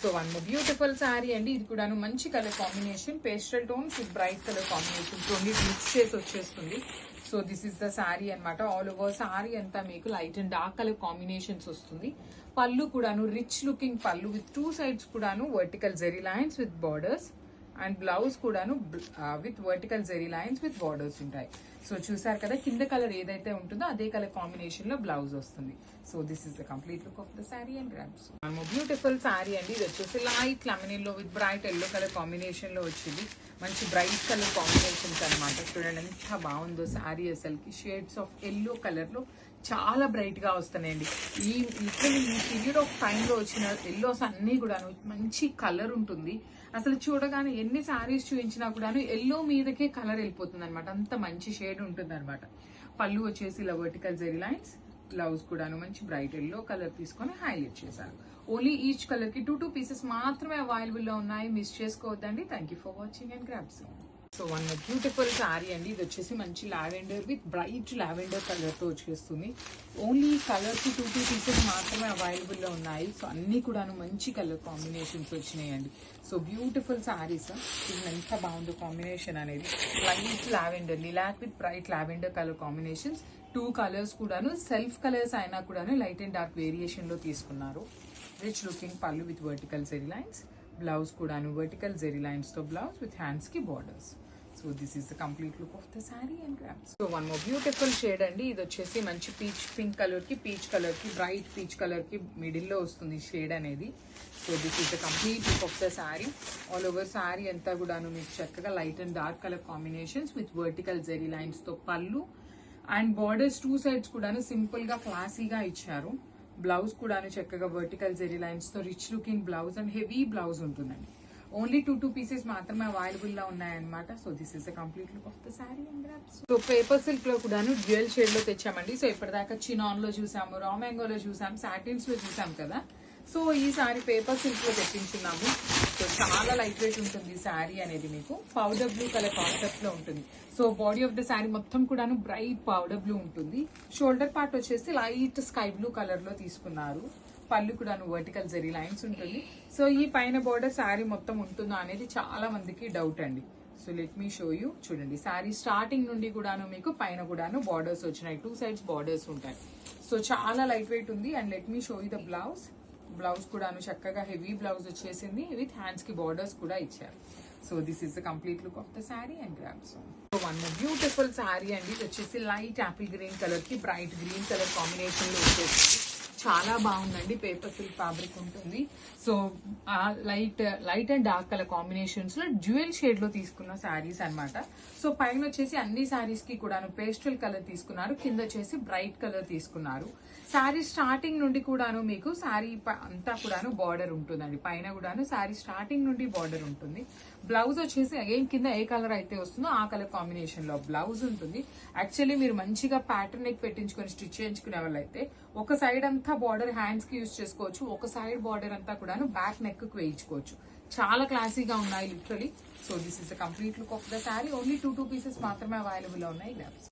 So one more beautiful sari అండి. ఇది కూడా మంచి colour combination, pastel tones with bright colour combination రెండు మిక్స్ చేసి వచ్చేస్తుంది. So this is the sari అనమాట. ఆల్ ఓవర్ శారీ అంతా మీకు light and dark colour combinations వస్తుంది. పళ్ళు కూడాను rich looking pallu with two sides కూడాను vertical zari lines with borders, and blouse కూడాను with vertical zari lines with borders ఉంటాయి. సో చూసారు కదా, కింద కలర్ ఏదైతే ఉంటుందో అదే కలర్ కాంబినేషన్ లో బ్లౌజ్ వస్తుంది. So this is the complete look of the sari and grams. Beautiful sari అండి. ఇది వచ్చేసి లైట్ లెమన్ లో with bright yellow colour combination లో వచ్చింది. మంచి బ్రైట్ కలర్ కాంబినేషన్స్ అనమాట. చూడండి ఎంత బాగుందో శారీ. అసలుకి షేడ్స్ ఆఫ్ ఎల్లో కలర్ లో చాలా బ్రైట్ గా వస్తున్నాయండి. ఈ పీరియడ్ ఆఫ్ టైమ్ లో వచ్చిన ఎల్లోస్ అన్ని కూడా మంచి కలర్ ఉంటుంది. అసలు చూడగానే ఎన్ని శారీస్ చూపించినా కూడాను ఎల్లో మీదకే కలర్ వెళ్ళిపోతుంది అనమాట. అంత మంచి షేడ్ ఉంటుంది అనమాట. పళ్ళు వచ్చేసి ఇలా వర్టికల్ జెరీ లైన్స్, బ్లౌజ్ కూడాను మంచి బ్రైట్ ఎల్లో కలర్ తీసుకొని హైలైట్ చేశారు. ఓన్లీ ఈచ్ కలర్ కి 2 పీసెస్ మాత్రమే అవైలబుల్ లో ఉన్నాయి. మిస్ చేసుకోవద్దండి. Thank you for watching and grabs. So one beautiful sari అండి. ఇది వచ్చేసి మంచి lavender with bright lavender colour తో వచ్చేస్తుంది. ఓన్లీ కలర్ కి 2 పీసెస్ మాత్రమే అవైలబుల్ లో ఉన్నాయి. సో అన్ని కూడాను మంచి కలర్ కాంబినేషన్స్ వచ్చినాయండి. So beautiful saris. ఇది ఎంత బాగుందో కాంబినేషన్ అనేది. Light lavender, lilac with bright lavender colour combinations. 2 colours కూడాను సెల్ఫ్ కలర్స్ అయినా కూడాను లైట్ అండ్ డార్క్ వేరియేషన్ లో తీసుకున్నారు. Rich looking pallu with vertical zari lines, blouse కూడాను వర్టికల్ జెరీ లైన్స్ తో బ్లౌజ్ విత్ హ్యాండ్స్ కి borders. So this is the complete look of the sari and grams. So one more beautiful shade అండి. ఇది వచ్చేసి మంచి peach pink colour కి, పీచ్ కలర్ కి, bright peach colour కి మిడిల్ లో వస్తుంది షేడ్ అనేది. So this is the complete look of the sari. All over sari అంతా కూడాను మీకు చక్కగా light and dark colour combinations with vertical zari lines తో పళ్ళు, అండ్ బార్డర్స్ 2 సైడ్స్ కూడాను సింపుల్ గా క్లాసీగా ఇచ్చారు. బ్లౌజ్ కూడాను చక్కగా వర్టికల్ జెరీ లైన్స్ తో rich looking blouse and heavy blouse ఉంటుందండి. ఓన్లీ 2 పీసెస్ మాత్రమే అవైలబుల్ లో ఉన్నాయన్నమాట. So this is the complete look of the sari and grabs. So paper silk లో కూడాను డ్యూయల్ షేడ్ లో తెచ్చామండి. సో ఇప్పటిదాకా చినాన్ లో చూసాము, రా మ్యాంగోలో చూసాం, సాటిన్స్ లో చూసాం కదా. సో ఈ సారీ పేపర్ సిల్క్ లో తెప్పించున్నాము. సో చాలా లైట్ వెయిట్ ఉంటుంది ఈ శారీ అనేది. మీకు పౌడర్ బ్లూ కలర్ కాన్సెప్ట్ లో ఉంటుంది. So body of the sari మొత్తం కూడాను బ్రైట్ పౌడర్ బ్లూ ఉంటుంది. షోల్డర్ పార్ట్ వచ్చేసి లైట్ స్కై బ్లూ కలర్ లో తీసుకున్నారు. పళ్ళు కూడాను వర్టికల్ జెరీ లైన్స్ ఉంటుంది. సో ఈ పైన బార్డర్ శారీ మొత్తం ఉంటుందా అనేది చాలా మందికి డౌట్ అండి. So let me show you. చూడండి, శారీ స్టార్టింగ్ నుండి కూడాను మీకు పైన కూడాను బార్డర్స్ వచ్చినాయి. 2 సైడ్స్ బార్డర్స్ ఉంటాయి. సో చాలా లైట్ వెయిట్ ఉంది. And let me show you the blouse. Blouse కూడాను చక్కగా హెవీ బ్లౌజ్ వచ్చేసింది విత్ హ్యాండ్స్ కి బార్డర్స్ కూడా ఇచ్చారు. So this is the complete look of the sari and grabs. So one beautiful sari అండి. ఇది వచ్చేసి లైట్ యాపిల్ గ్రీన్ కలర్ కి బ్రైట్ గ్రీన్ కలర్ కాంబినేషన్ లో వచ్చేసి చాలా బాగుందండి. పేపర్ సిల్క్ ఫ్యాబ్రిక్ ఉంటుంది. So light and dark colour combinations లో డ్యూయల్ షేడ్ లో తీసుకున్న శారీస్ అనమాట. సో పైన వచ్చేసి అన్ని శారీస్ కి కూడాను పేస్టల్ కలర్ తీసుకున్నారు. కింద వచ్చేసి బ్రైట్ కలర్ తీసుకున్నారు. శారీ స్టార్టింగ్ నుండి కూడాను మీకు శారీ అంతా కూడాను బార్డర్ ఉంటుందండి. పైన కూడాను శారీ స్టార్టింగ్ నుండి బార్డర్ ఉంటుంది. బ్లౌజ్ వచ్చేసి అగైన్ కింద ఏ కలర్ అయితే వస్తుందో ఆ కలర్ కాంబినేషన్ లో బ్లౌజ్ ఉంటుంది. యాక్చువల్లీ మీరు మంచిగా ప్యాటర్న్ నెక్ పెట్టించుకొని స్టిచ్ చేయించుకునే వాళ్ళైతే ఒక సైడ్ అంతా బార్డర్ హ్యాండ్స్ కి యూజ్ చేసుకోవచ్చు. ఒక సైడ్ బార్డర్ అంతా కూడాను బ్యాక్ నెక్ కు వేయించుకోవచ్చు. చాలా క్లాసీగా ఉన్నాయి literally. So this is the complete look of the sari. Only 2 pieces మాత్రమే అవైలబుల్ లో ఉన్నాయి.